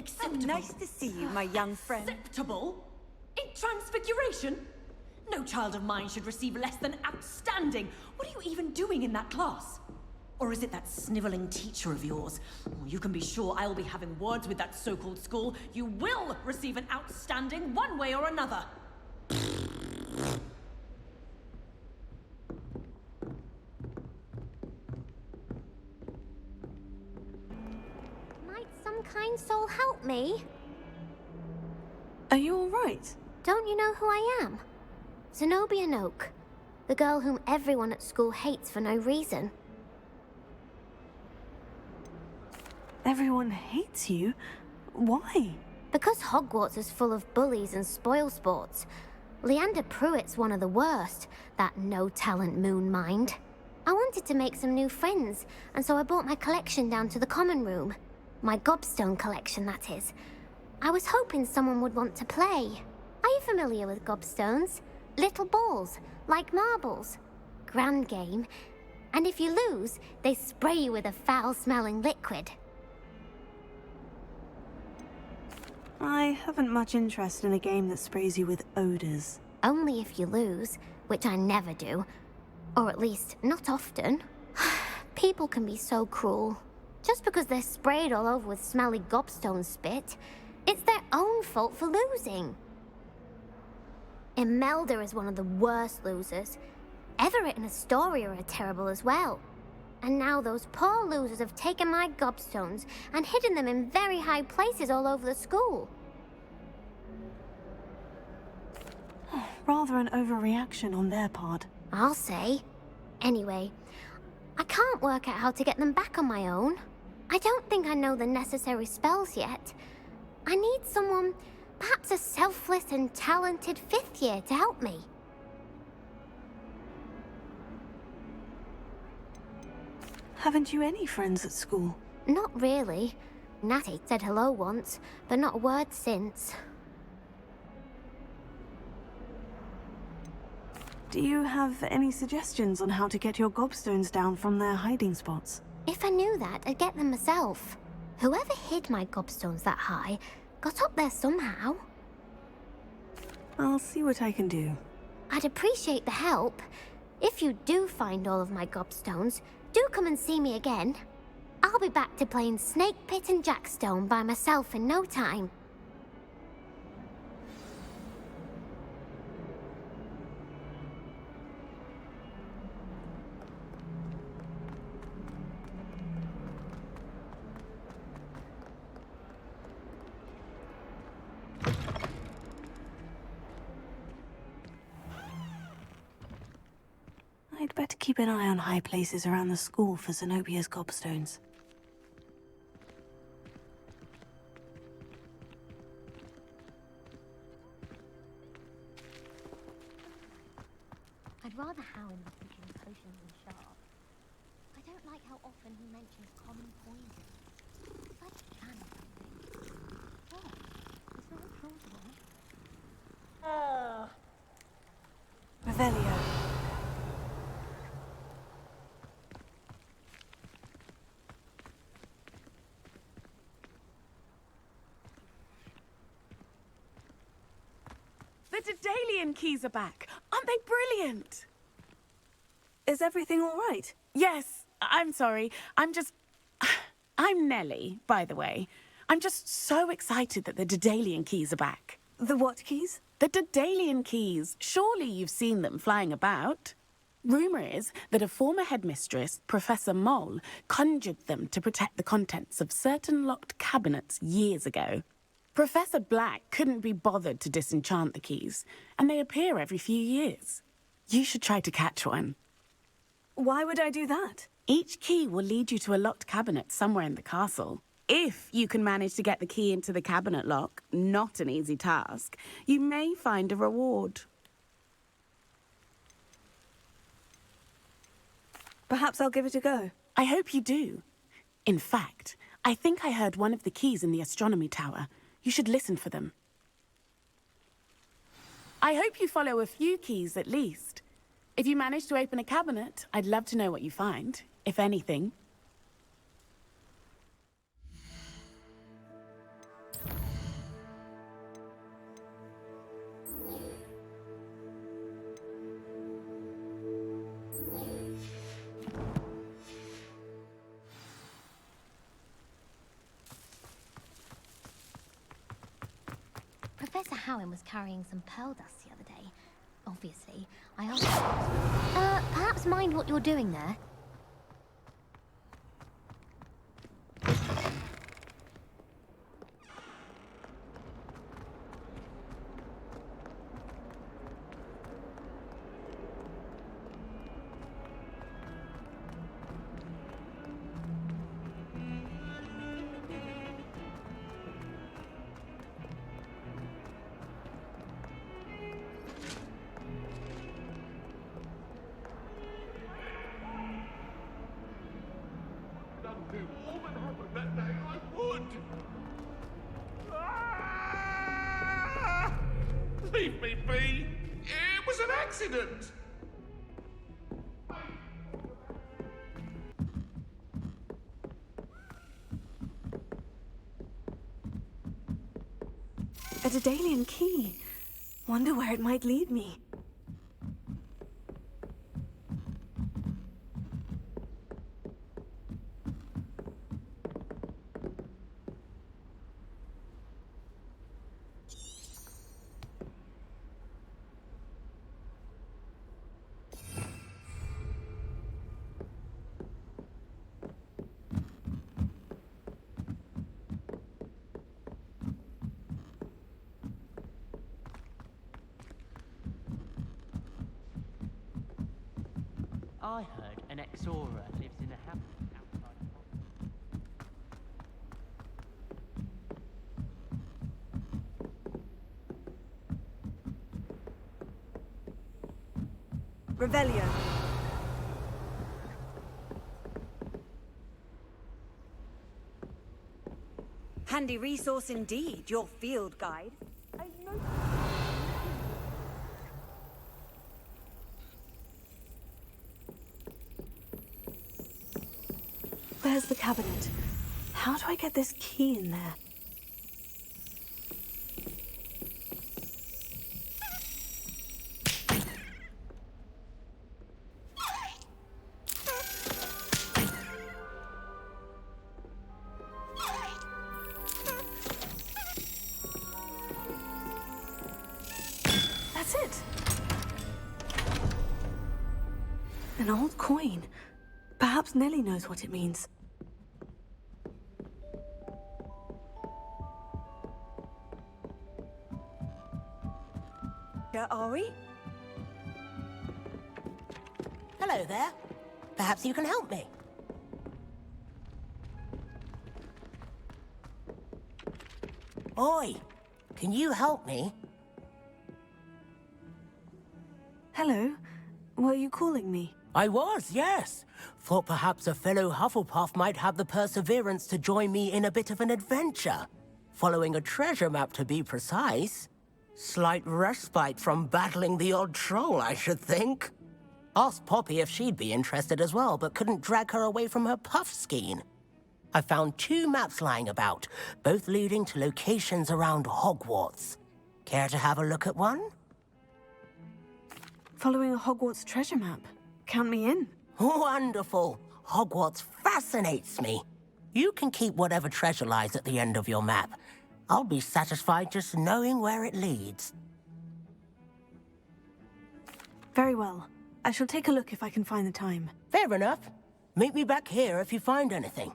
Acceptable. Oh, nice to see you, my young friend. Acceptable? In Transfiguration? No child of mine should receive less than outstanding. What are you even doing in that class? Or is it that sniveling teacher of yours? Well, you can be sure I will be having words with that so-called school. You will receive an outstanding one way or another. Might some kind soul help me? Are you all right? Don't you know who I am? Zenobia Noak, the girl whom everyone at school hates for no reason. Everyone hates you? Why? Because Hogwarts is full of bullies and spoilsports. Leander Pruitt's one of the worst, that no-talent moon mind. I wanted to make some new friends, and so I brought my collection down to the common room. My gobstone collection, that is. I was hoping someone would want to play. Are you familiar with gobstones? Little balls, like marbles. Grand game. And if you lose, they spray you with a foul-smelling liquid. I haven't much interest in a game that sprays you with odors. Only if you lose, which I never do. Or at least, not often. People can be so cruel. Just because they're sprayed all over with smelly gobstone spit, it's their own fault for losing. Imelda is one of the worst losers. Everett and Astoria are terrible as well. And now those poor losers have taken my gobstones and hidden them in very high places all over the school. Rather an overreaction on their part. I'll say. Anyway, I can't work out how to get them back on my own. I don't think I know the necessary spells yet. I need someone, perhaps a selfless and talented fifth year to help me. Haven't you any friends at school? Not really. Natty said hello once, but not a word since. Do you have any suggestions on how to get your gobstones down from their hiding spots? If I knew that, I'd get them myself. Whoever hid my gobstones that high got up there somehow. I'll see what I can do. I'd appreciate the help. If you do find all of my gobstones, do come and see me again. I'll be back to playing Snake Pit and Jackstone by myself in no time. I'd better keep an eye on high places around the school for Zenobia's gobstones. I'd rather Howard was picking potions than sharp. I don't like how often he mentions common poison. It's like a can or something. What? It's not plausible. Revelio. The Daedalian keys are back. Aren't they brilliant? Is everything all right? Yes, I'm sorry. I'm Nellie, by the way. I'm just so excited that the Daedalian keys are back. The what keys? The Daedalian keys. Surely you've seen them flying about. Rumour is that a former headmistress, Professor Mole, conjured them to protect the contents of certain locked cabinets years ago. Professor Black couldn't be bothered to disenchant the keys, and they appear every few years. You should try to catch one. Why would I do that? Each key will lead you to a locked cabinet somewhere in the castle. If you can manage to get the key into the cabinet lock, not an easy task, you may find a reward. Perhaps I'll give it a go. I hope you do. In fact, I think I heard one of the keys in the astronomy tower. You should listen for them. I hope you follow a few keys at least. If you manage to open a cabinet, I'd love to know what you find, if anything. Howin was carrying some pearl dust the other day. Obviously, I asked perhaps mind what you're doing there? All that happened that day, I would. Ah! Leave me be. It was an accident. A Daedalian key. Wonder where it might lead me. I heard an Exora lives in a hamlet outside of Revelio. Handy resource indeed, your field guide. Where's the cabinet? How do I get this key in there? That's it. An old coin. Perhaps Nellie knows what it means. Are we? Hello there. Perhaps you can help me. Oi, can you help me? Hello. Were you calling me? I was, yes. Thought perhaps a fellow Hufflepuff might have the perseverance to join me in a bit of an adventure. Following a treasure map, to be precise. Slight respite from battling the odd troll, I should think. Asked Poppy if she'd be interested as well, but couldn't drag her away from her puff skein. I found 2 maps lying about, both leading to locations around Hogwarts. Care to have a look at one? Following a Hogwarts treasure map. Count me in. Wonderful. Hogwarts fascinates me. You can keep whatever treasure lies at the end of your map. I'll be satisfied just knowing where it leads. Very well. I shall take a look if I can find the time. Fair enough. Meet me back here if you find anything.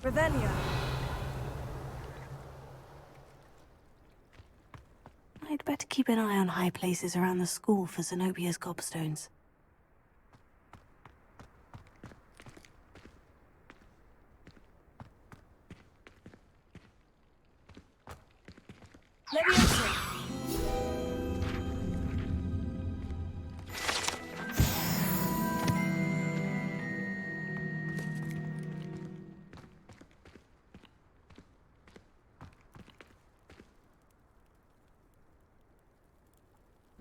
Revelio. I'd better keep an eye on high places around the school for Zenobia's gobstones. Leviosa!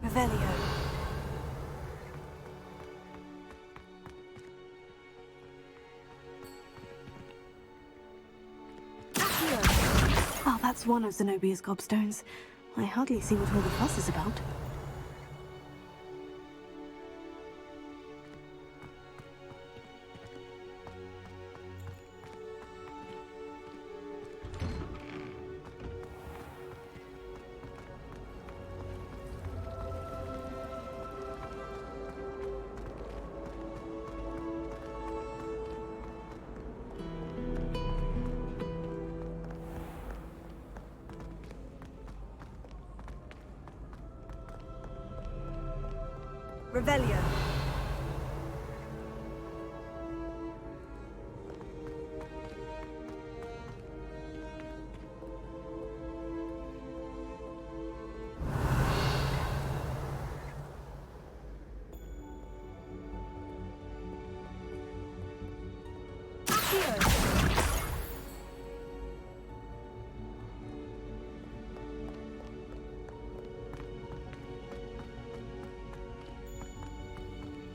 Revelio. Oh, that's one of Zenobia's gobstones. I hardly see what all the fuss is about. Revelio.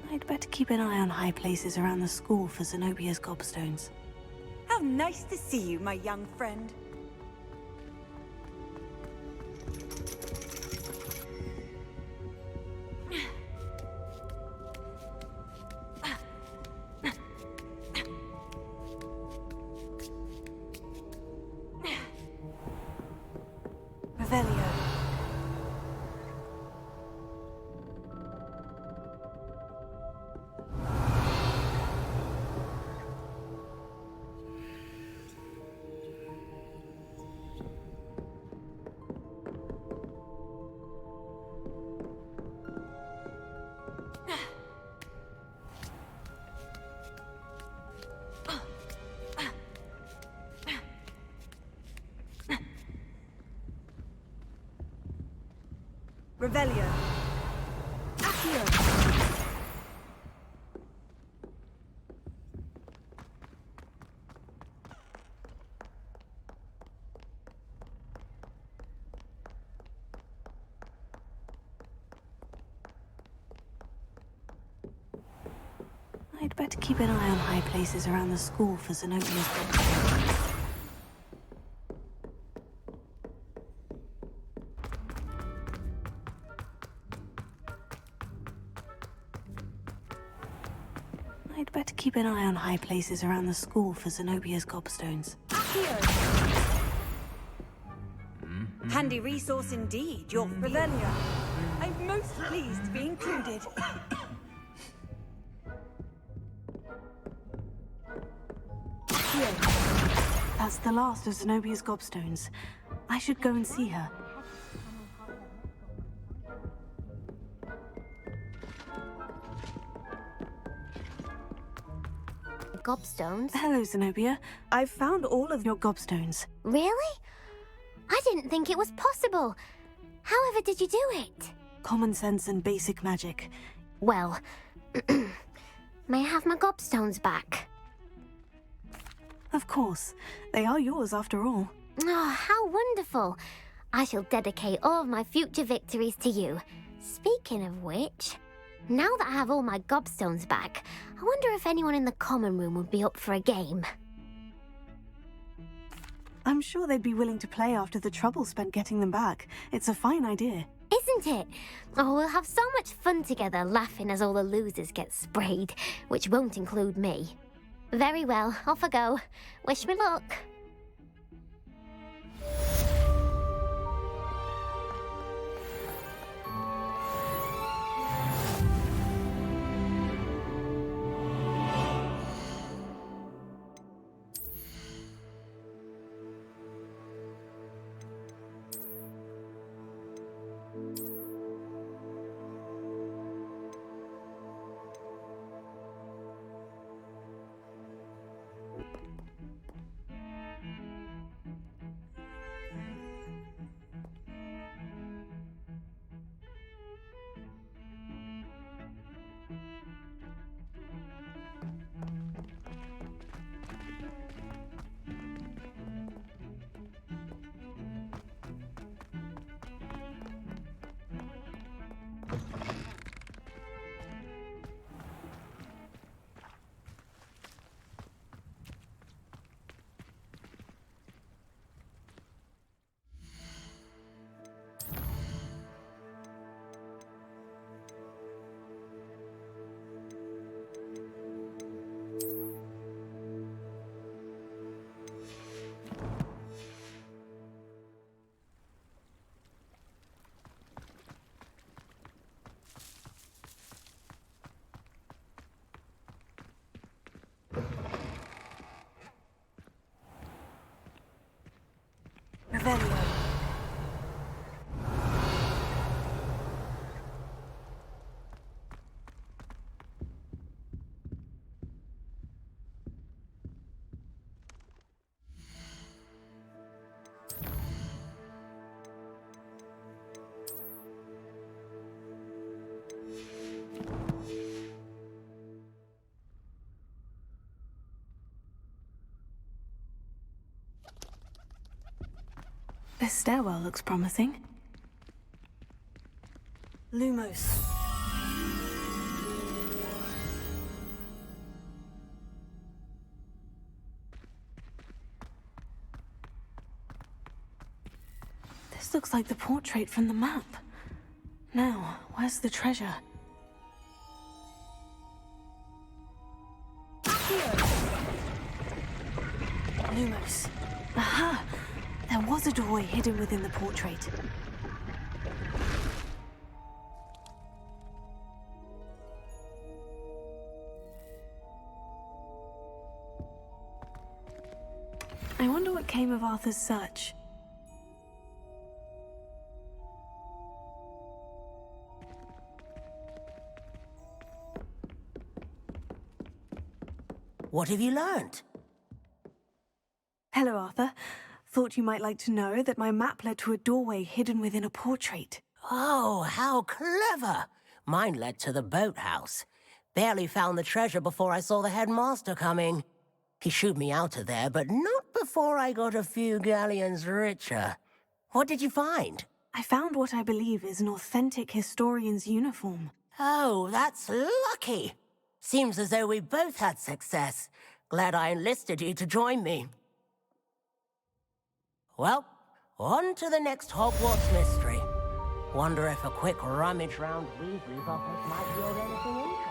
I'd better keep an eye on high places around the school for Zenobia's gobstones. How nice to see you, my young friend. Revelio. Revelio. I'd better keep an eye on high places around the school for Zenobia's gobstones. I'd better keep an eye on high places around the school for Zenobia's gobstones. Handy resource indeed, your Revelio. I'm most pleased to be included. That's the last of Zenobia's gobstones. I should go and see her. Gobstones? Hello, Zenobia. I've found all of your gobstones. Really? I didn't think it was possible. However did you do it? Common sense and basic magic. Well, may I have my gobstones back? Of course. They are yours after all. Oh, how wonderful. I shall dedicate all of my future victories to you. Speaking of which, now that I have all my gobstones back, I wonder if anyone in the common room would be up for a game. I'm sure they'd be willing to play after the trouble spent getting them back. It's a fine idea. Isn't it? Oh, we'll have so much fun together laughing as all the losers get sprayed, which won't include me. Very well, off I go. Wish me luck. Revelio. This stairwell looks promising. Lumos. This looks like the portrait from the map. Now, where's the treasure? Lumos. Aha! There was a doorway hidden within the portrait. I wonder what came of Arthur's search. What have you learned? Hello, Arthur. Thought you might like to know that my map led to a doorway hidden within a portrait. Oh, how clever! Mine led to the boathouse. Barely found the treasure before I saw the headmaster coming. He shooed me out of there, but not before I got a few galleons richer. What did you find? I found what I believe is an authentic historian's uniform. Oh, that's lucky. Seems as though we both had success. Glad I enlisted you to join me. Well, on to the next Hogwarts mystery. Wonder if a quick rummage round Weasley's office might yield anything interesting.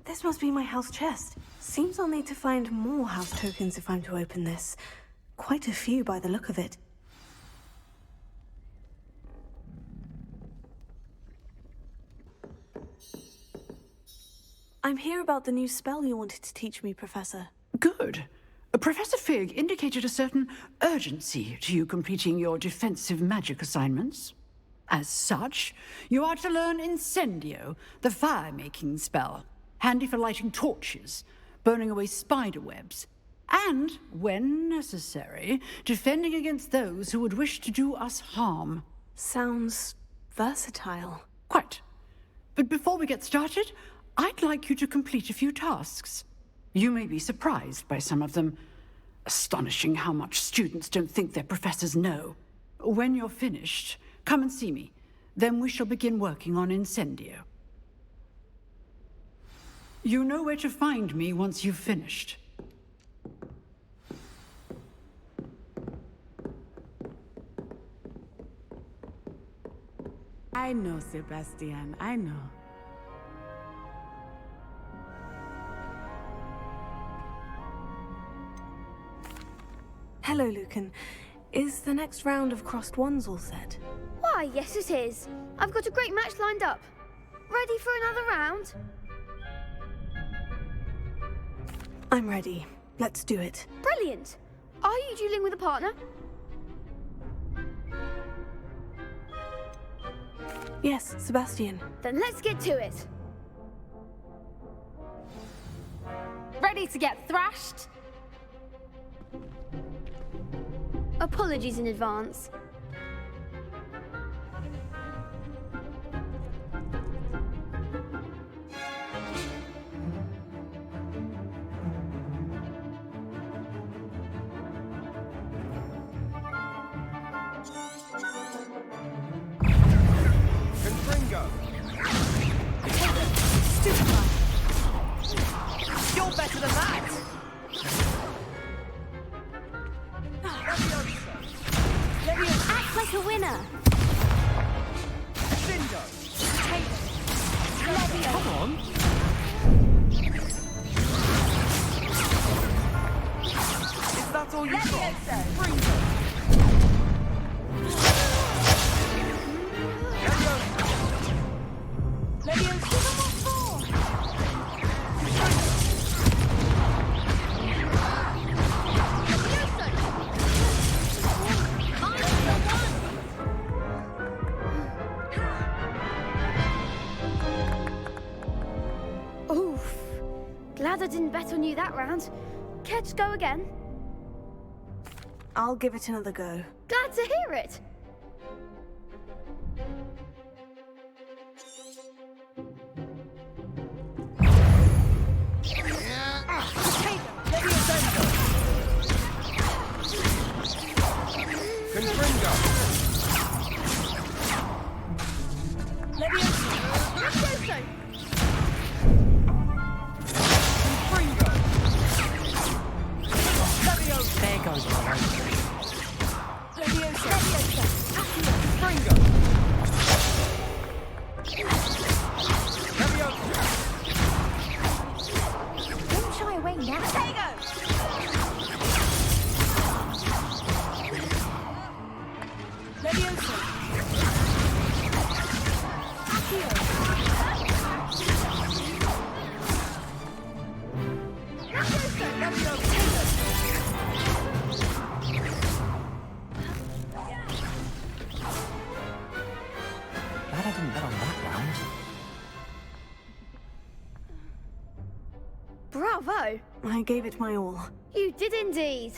This must be my house chest. Seems I'll need to find more house tokens if I'm to open this. Quite a few by the look of it. I'm here about the new spell you wanted to teach me, Professor. Good. Professor Fig indicated a certain urgency to you completing your defensive magic assignments. As such, you are to learn Incendio, the fire-making spell, handy for lighting torches, burning away spider webs, and, when necessary, defending against those who would wish to do us harm. Sounds versatile. Quite. But before we get started, I'd like you to complete a few tasks. You may be surprised by some of them. Astonishing how much students don't think their professors know. When you're finished, come and see me. Then we shall begin working on Incendio. You know where to find me once you've finished. I know, Sebastian, I know. Hello, Lucan. Is the next round of crossed wands all set? Why, yes it is. I've got a great match lined up. Ready for another round? I'm ready. Let's do it. Brilliant. Are you dueling with a partner? Yes, Sebastian. Then let's get to it. Ready to get thrashed? Apologies in advance. You're better than that! Glad I didn't bet on you that round. Care to go again? I'll give it another go. Glad to hear it. There goes my way. Don't shy away now. Glad I didn't bet on that round. Bravo! I gave it my all. You did indeed.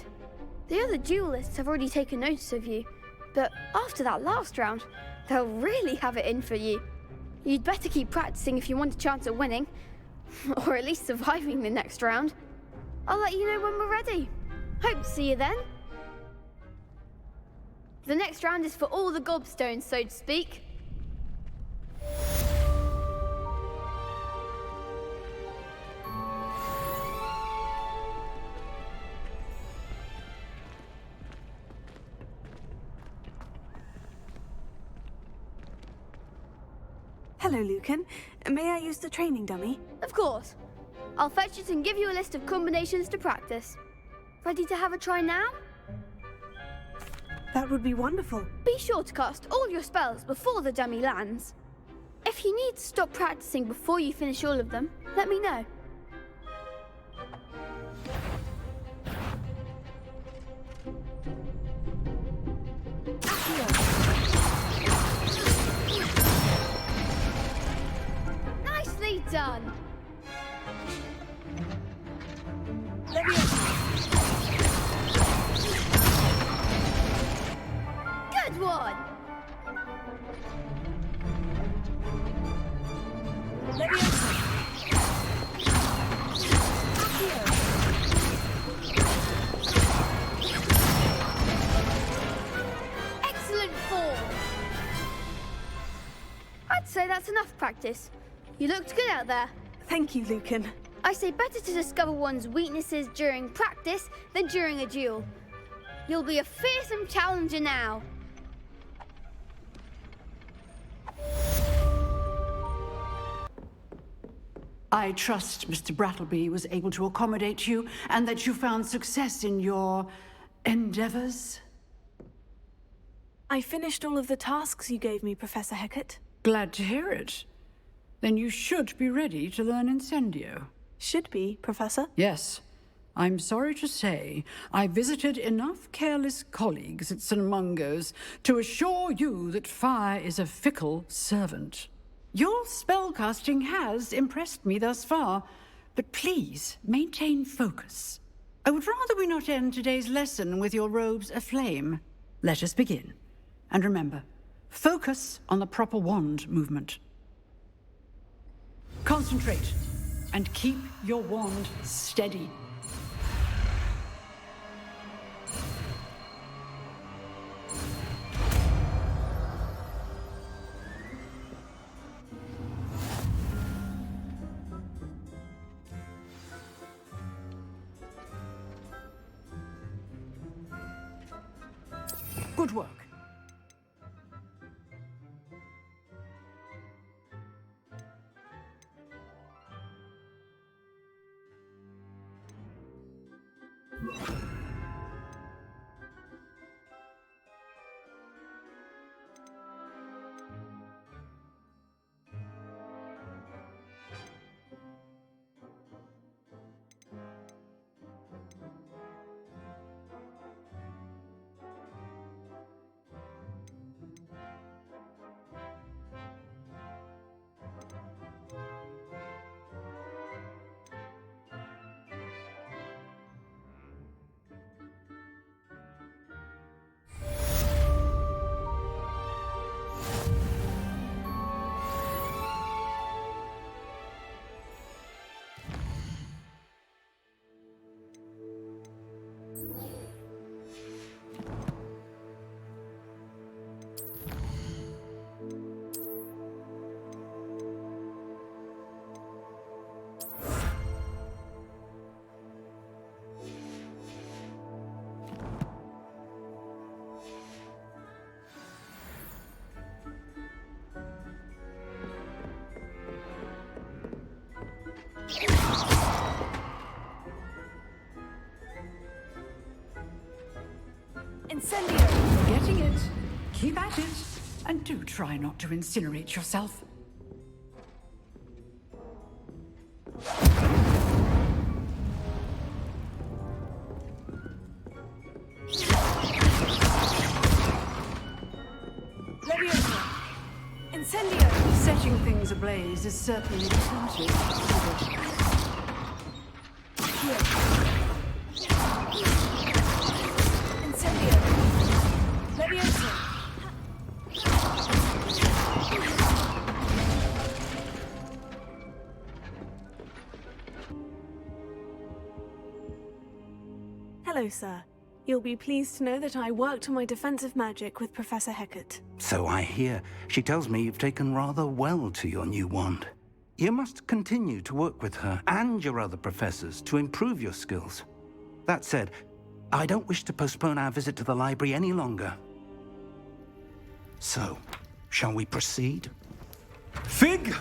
The other duelists have already taken notice of you, but after that last round, they'll really have it in for you. You'd better keep practicing if you want a chance at winning, or at least surviving the next round. I'll let you know when we're ready. Hope to see you then. The next round is for all the gobstones, so to speak. Hello, Lucan. May I use the training dummy? Of course. I'll fetch it and give you a list of combinations to practice. Ready to have a try now? That would be wonderful. Be sure to cast all your spells before the dummy lands. If you need to stop practicing before you finish all of them, let me know. Nicely done. Good one. Excellent form. I'd say that's enough practice. You looked good out there. Thank you, Lucan. I say better to discover one's weaknesses during practice than during a duel. You'll be a fearsome challenger now. I trust Mr. Brattleby was able to accommodate you and that you found success in your endeavors. I finished all of the tasks you gave me, Professor Hecat. Glad to hear it. Then you should be ready to learn Incendio. Should be, Professor. Yes. I'm sorry to say, I visited enough careless colleagues at St. Mungo's to assure you that fire is a fickle servant. Your spellcasting has impressed me thus far, but please maintain focus. I would rather we not end today's lesson with your robes aflame. Let us begin. And remember, focus on the proper wand movement. Concentrate, and keep your wand steady. Good work. try not to incinerate yourself. Leviosa! Incendio! Setting things ablaze is certainly the smartest. Incendio! Leviosa! Hello, sir. You'll be pleased to know that I worked on my defensive magic with Professor Hecat. So I hear. She tells me you've taken rather well to your new wand. You must continue to work with her and your other professors to improve your skills. That said, I don't wish to postpone our visit to the library any longer. So, shall we proceed? Fig,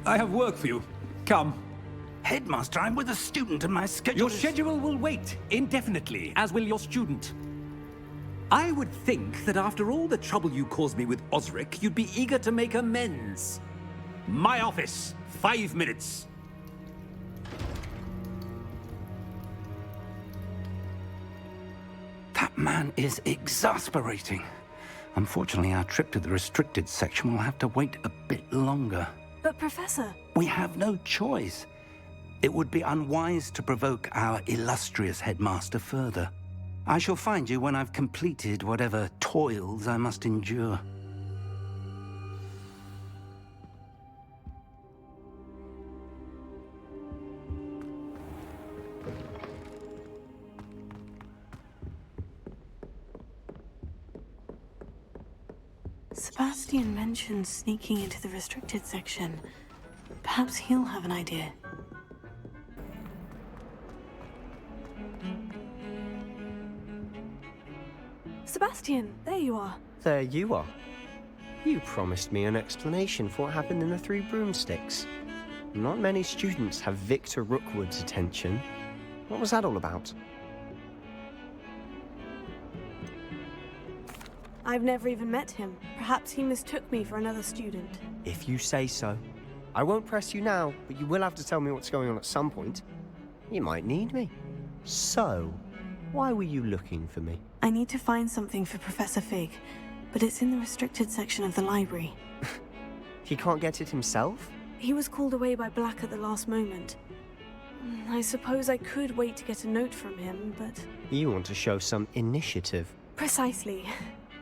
I have work for you. Come. Headmaster, I'm with a student and my schedule Your schedule will wait indefinitely, as will your student. I would think that after all the trouble you caused me with Osric, you'd be eager to make amends. My office, 5 minutes. That man is exasperating. Unfortunately, our trip to the restricted section will have to wait a bit longer. But, Professor... We have no choice. It would be unwise to provoke our illustrious headmaster further. I shall find you when I've completed whatever toils I must endure. Sebastian mentioned sneaking into the restricted section. Perhaps he'll have an idea. Sebastian, there you are. There you are. You promised me an explanation for what happened in the Three Broomsticks. Not many students have Victor Rookwood's attention. What was that all about? I've never even met him. Perhaps he mistook me for another student. If you say so. I won't press you now, but you will have to tell me what's going on at some point. You might need me. So, why were you looking for me? I need to find something for Professor Fig, but it's in the restricted section of the library. He can't get it himself? He was called away by Black at the last moment. I suppose I could wait to get a note from him, but... You want to show some initiative. Precisely.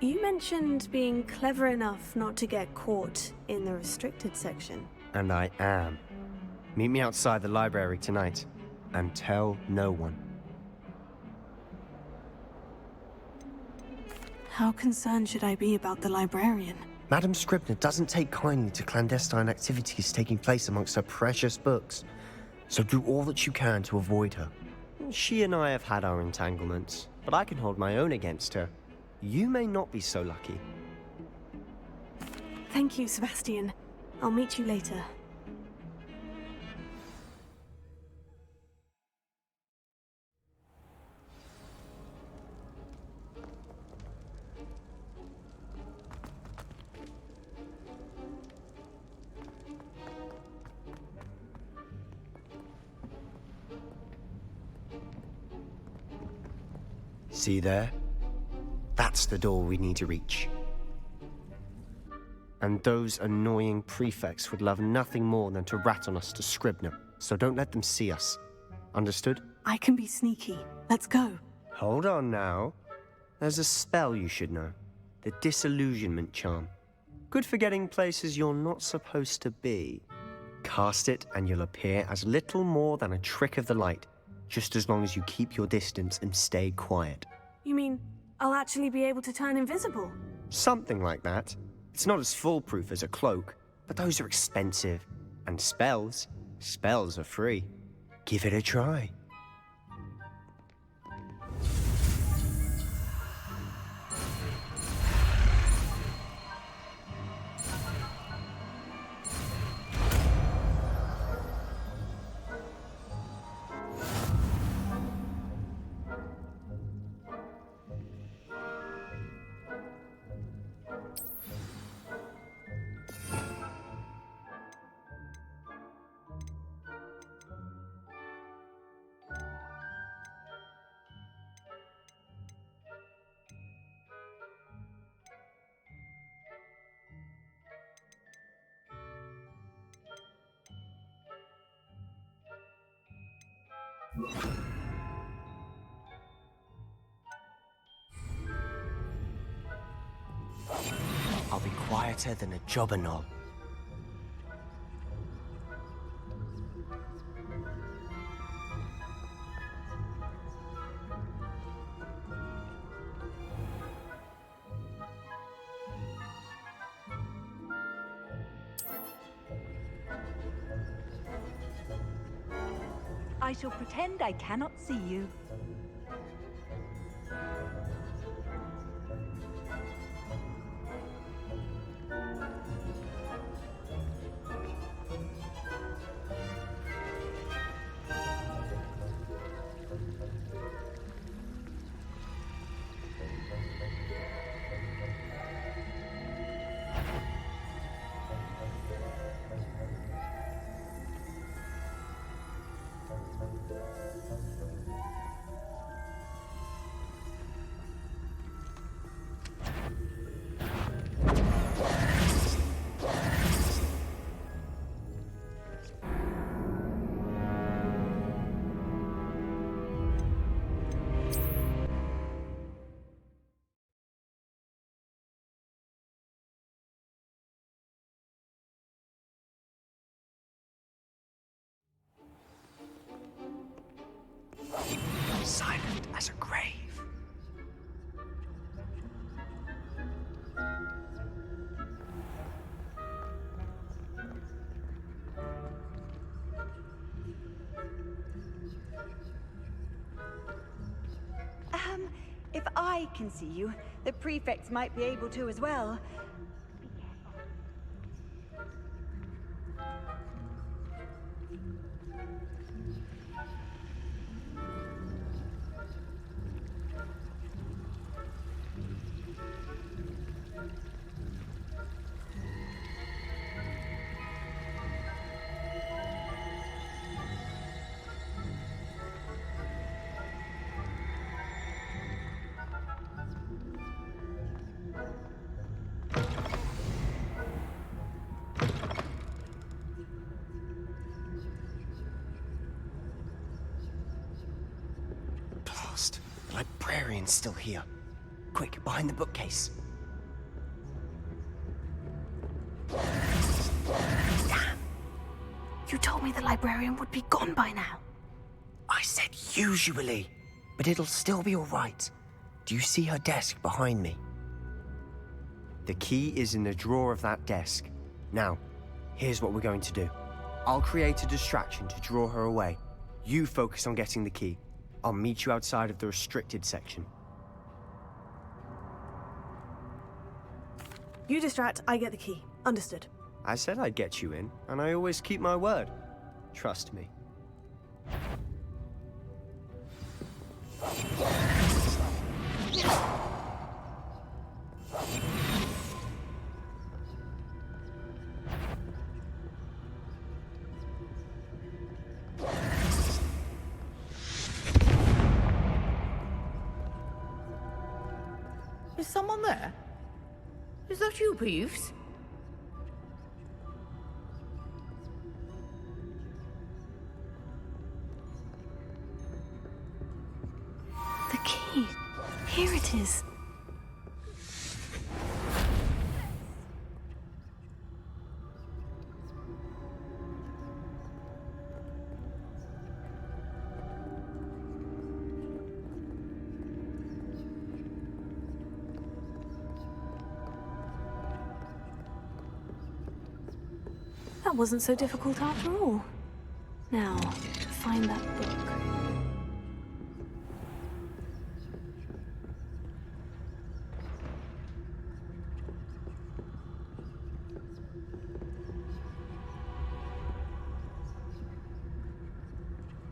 You mentioned being clever enough not to get caught in the restricted section. And I am. Meet me outside the library tonight, and tell no one. How concerned should I be about the librarian? Madam Scribner doesn't take kindly to clandestine activities taking place amongst her precious books, so do all that you can to avoid her. She and I have had our entanglements, but I can hold my own against her. You may not be so lucky. Thank you, Sebastian. I'll meet you later. See there? That's the door we need to reach. And those annoying prefects would love nothing more than to rat on us to Scribner, so don't let them see us. Understood? I can be sneaky. Let's go. Hold on now. There's a spell you should know. The Disillusionment Charm. Good for getting places you're not supposed to be. Cast it and you'll appear as little more than a trick of the light, just as long as you keep your distance and stay quiet. You mean I'll actually be able to turn invisible? Something like that. It's not as foolproof as a cloak, but those are expensive. And spells are free. Give it a try. I'll be quieter than a jobberknoll. I shall pretend I cannot see you. Silent as a grave. If I can see you, the prefects might be able to as well. Blast. The librarian's still here. Quick, behind the bookcase. Damn. You told me the librarian would be gone by now. I said usually, but it'll still be all right. Do you see her desk behind me? The key is in the drawer of that desk. Now, here's what we're going to do. I'll create a distraction to draw her away. You focus on getting the key. I'll meet you outside of the restricted section. You distract, I get the key. Understood. I said I'd get you in, and I always keep my word. Trust me. Is someone there? Is that you, Peeves? The key. Here it is. That wasn't so difficult after all. Now, find that book.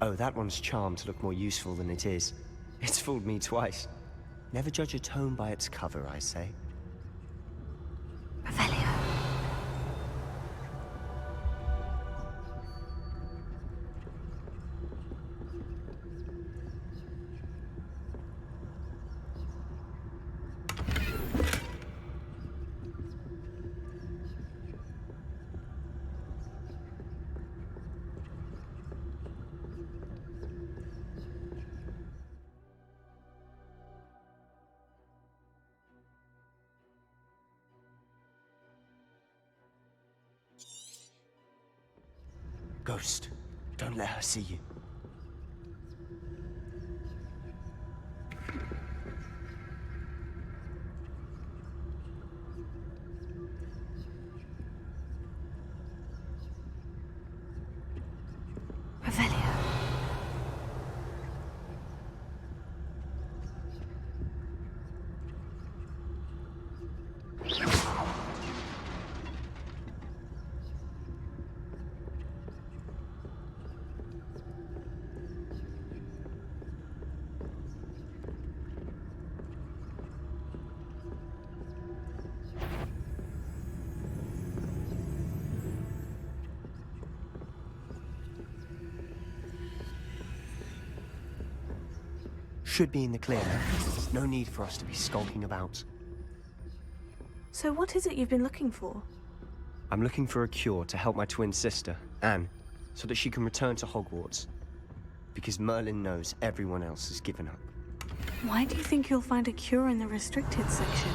Oh, that one's charmed to look more useful than it is. It's fooled me twice. Never judge a tome by its cover, I say. Ghost, don't let her see you. Revelia. Should be in the clear. No need for us to be skulking about. So what is it you've been looking for? I'm looking for a cure to help my twin sister, Anne, so that she can return to Hogwarts. Because Merlin knows everyone else has given up. Why do you think you'll find a cure in the restricted section?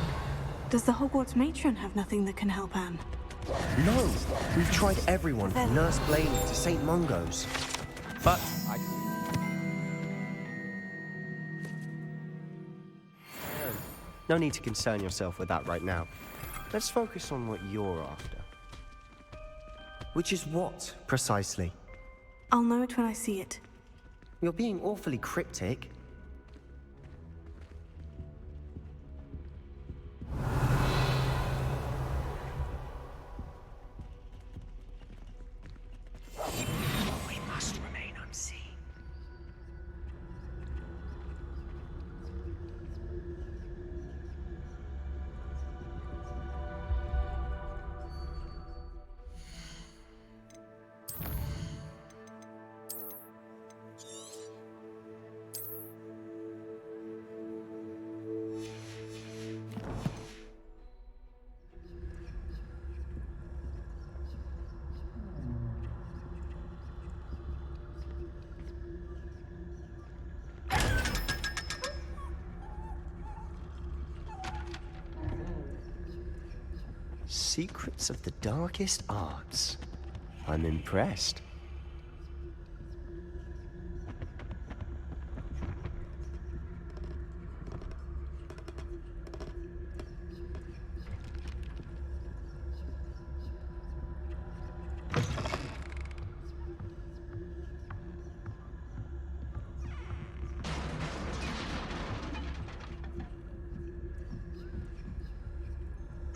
Does the Hogwarts matron have nothing that can help Anne? No! We've tried everyone from Nurse Blaney to St. Mungo's. But no need to concern yourself with that right now. Let's focus on what you're after. Which is what, precisely? I'll know it when I see it. You're being awfully cryptic. We must remain unseen. Secrets of the darkest arts. I'm impressed.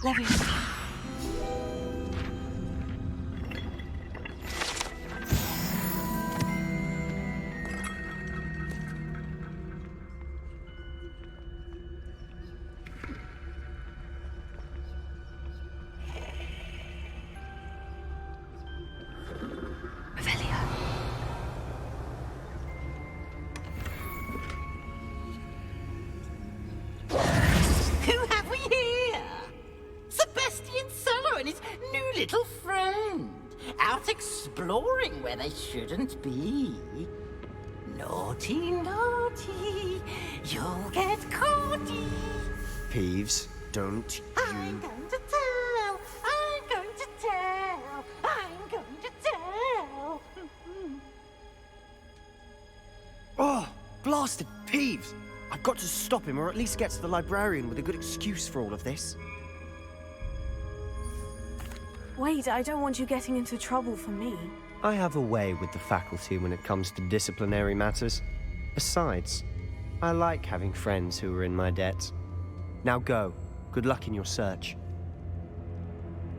Levy. Who have we here? Sebastian Cello and his new little friend. Out exploring where they shouldn't be. Naughty, naughty. You'll get caughty. Peeves, don't I'm going to tell. I'm going to tell. I'm going to tell. Oh, blasted Peeves! I've got to stop him, or at least get to the librarian with a good excuse for all of this. Wait, I don't want you getting into trouble for me. I have a way with the faculty when it comes to disciplinary matters. Besides, I like having friends who are in my debt. Now go. Good luck in your search.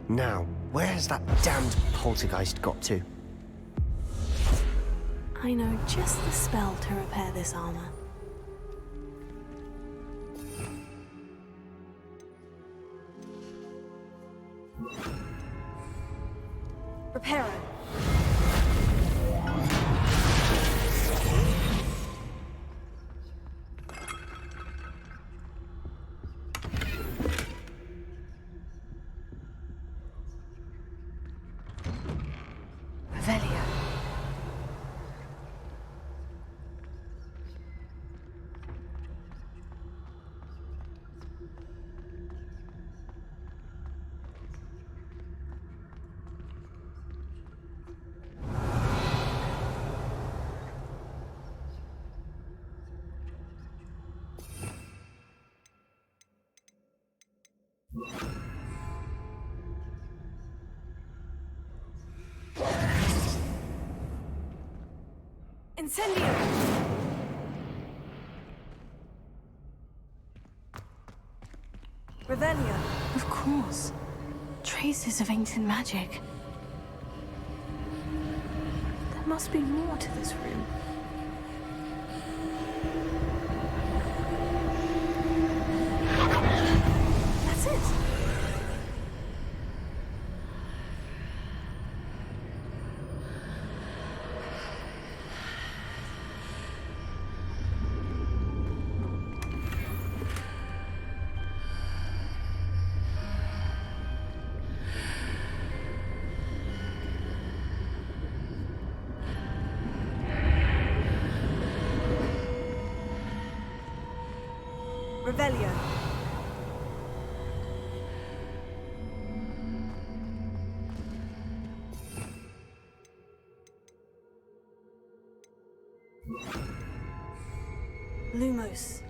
Now, where has that damned poltergeist got to? I know just the spell to repair this armor. Repair it. Revelia. Incendio! Revelio. Of course. Traces of ancient magic. There must be more to this room. That's it. Revelio. Lumos.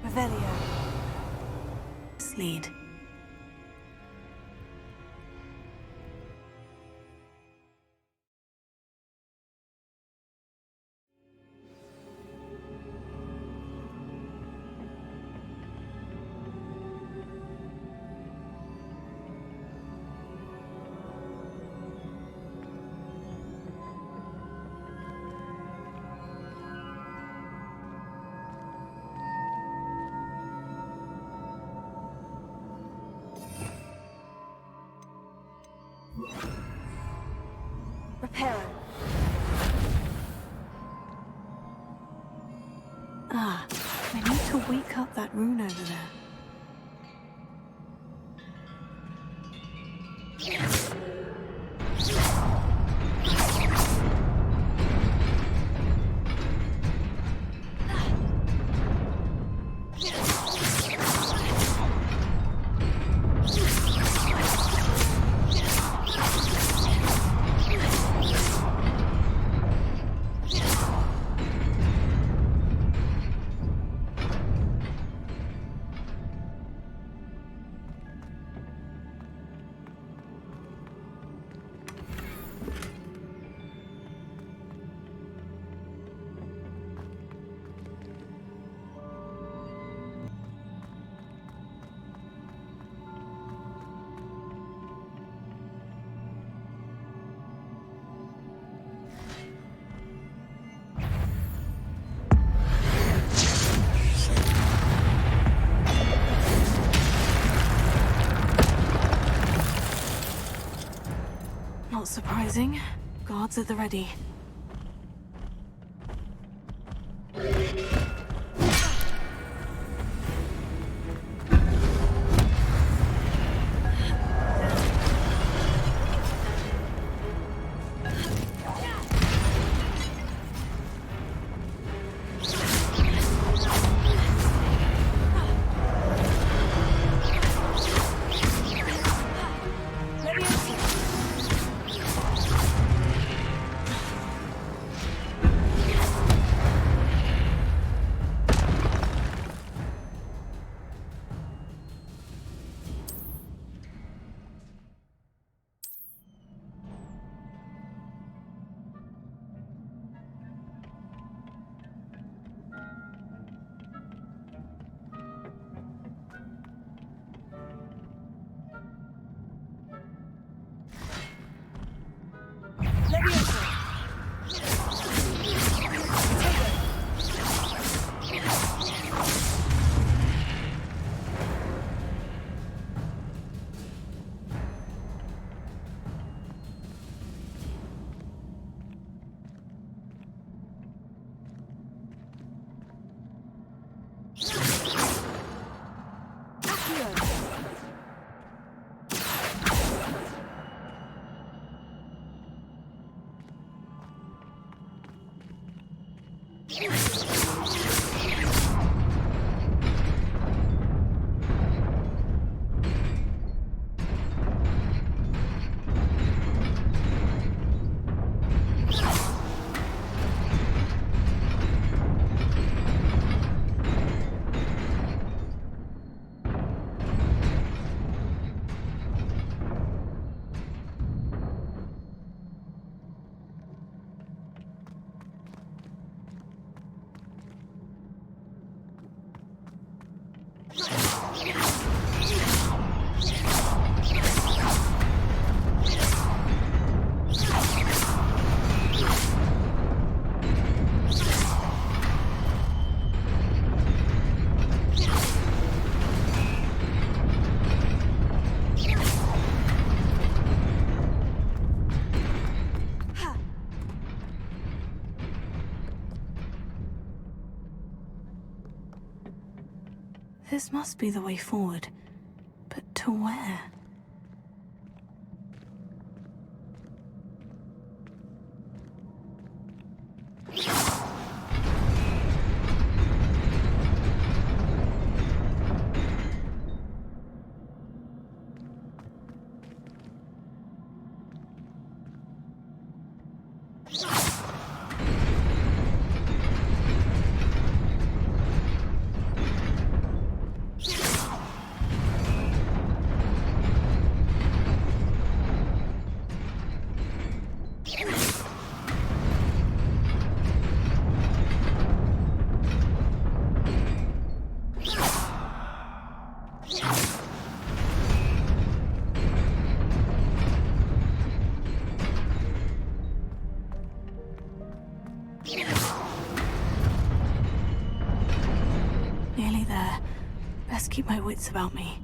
Revelio. Lead. Reparo. Ah, I need to wake up that rune over there. Not surprising. Guards at the ready. This must be the way forward. But to where? Nearly there. Best keep my wits about me.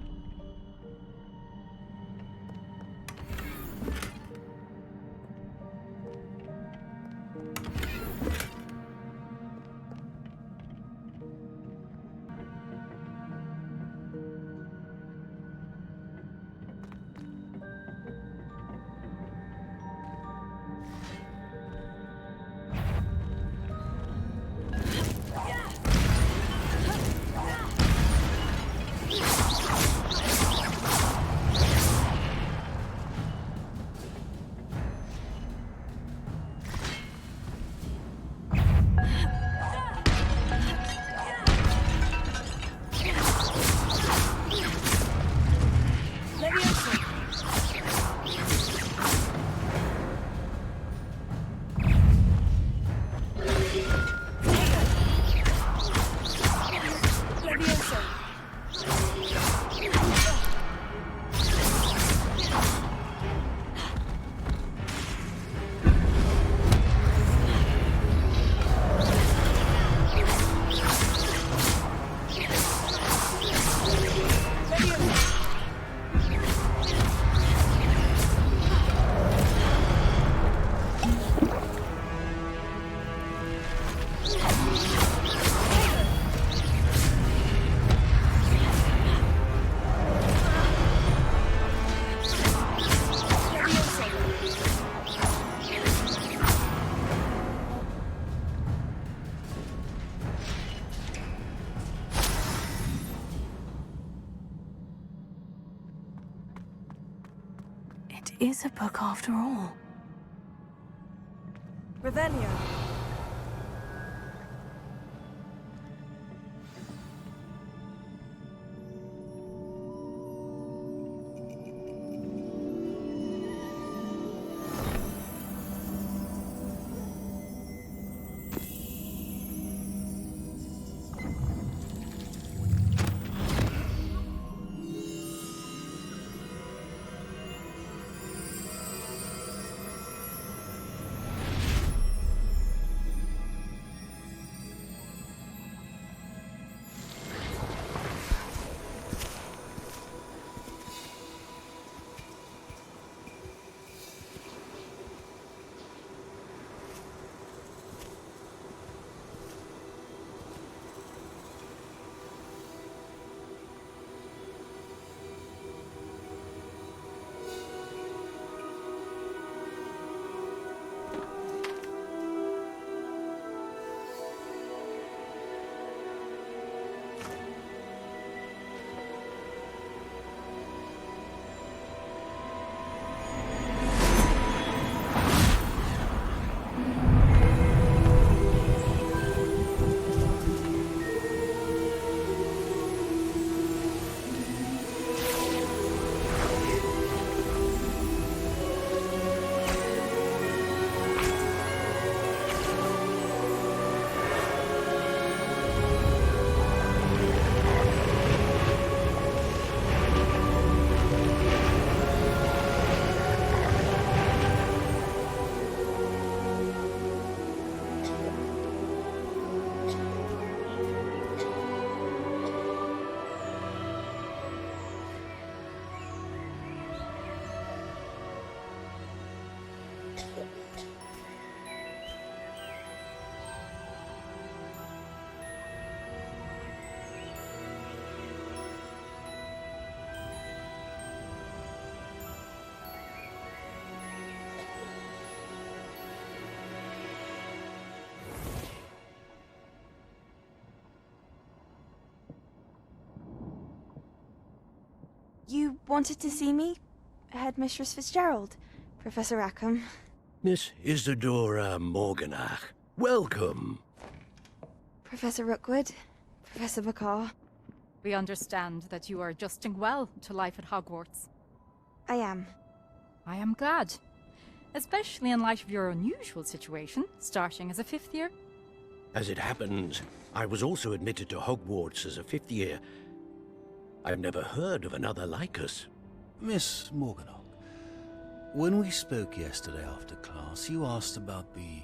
It is a book after all. Revelio. You wanted to see me? Headmistress Fitzgerald, Professor Rackham. Miss Isadora Morganach, welcome. Professor Rookwood, Professor Bakar. We understand that you are adjusting well to life at Hogwarts. I am. I am glad. Especially in light of your unusual situation, starting as a 5th year. As it happens, I was also admitted to Hogwarts as a 5th year. I've never heard of another like us. Miss Morganach, when we spoke yesterday after class, you asked about the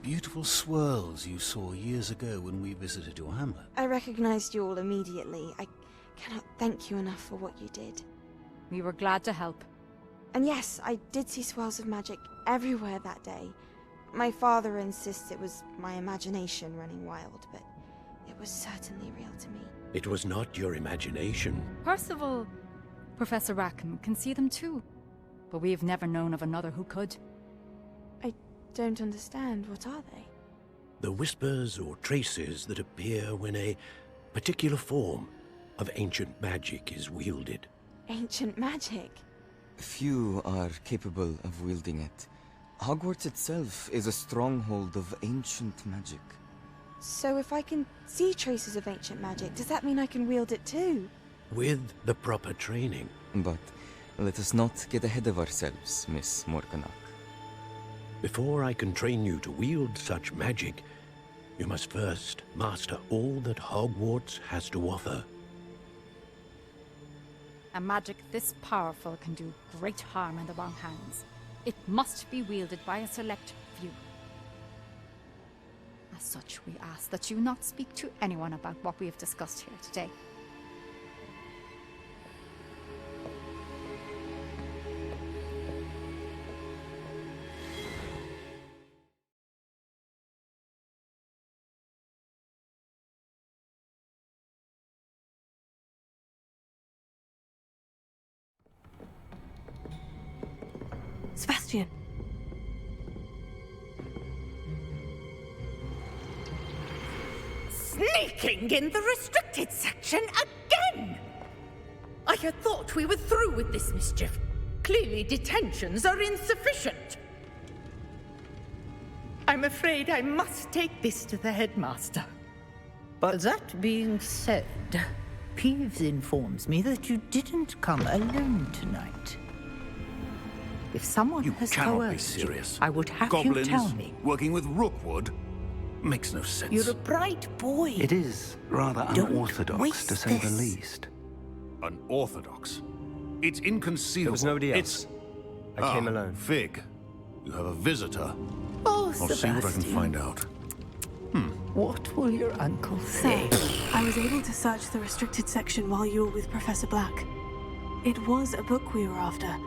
beautiful swirls you saw years ago when we visited your hamlet. I recognized you all immediately. I cannot thank you enough for what you did. We were glad to help. And yes, I did see swirls of magic everywhere that day. My father insists it was my imagination running wild, but it was certainly real to me. It was not your imagination. Percival, Professor Rackham can see them too. But we have never known of another who could. I don't understand. What are they? The whispers or traces that appear when a particular form of ancient magic is wielded. Ancient magic? Few are capable of wielding it. Hogwarts itself is a stronghold of ancient magic. So if I can see traces of ancient magic, does that mean I can wield it too? With the proper training. But let us not get ahead of ourselves, Miss Morganach. Before I can train you to wield such magic, you must first master all that Hogwarts has to offer. A magic this powerful can do great harm in the wrong hands. It must be wielded by a select few. As such, we ask that you not speak to anyone about what we have discussed here today. Sebastian. Sneaking in the restricted section again! I had thought we were through with this mischief. Clearly detentions are insufficient. I'm afraid I must take this to the headmaster. But that being said, Peeves informs me that you didn't come alone tonight. If someone has coerced you, I would have you tell me. Working with Rookwood? Makes no sense. You're a bright boy. It is rather unorthodox, to say the least. Unorthodox? It's inconceivable. There was nobody else. I came alone. Fig, you have a visitor. Oh, I'll see what I can find out. What will your uncle say? I was able to search the restricted section while you were with Professor Black. It was a book we were after.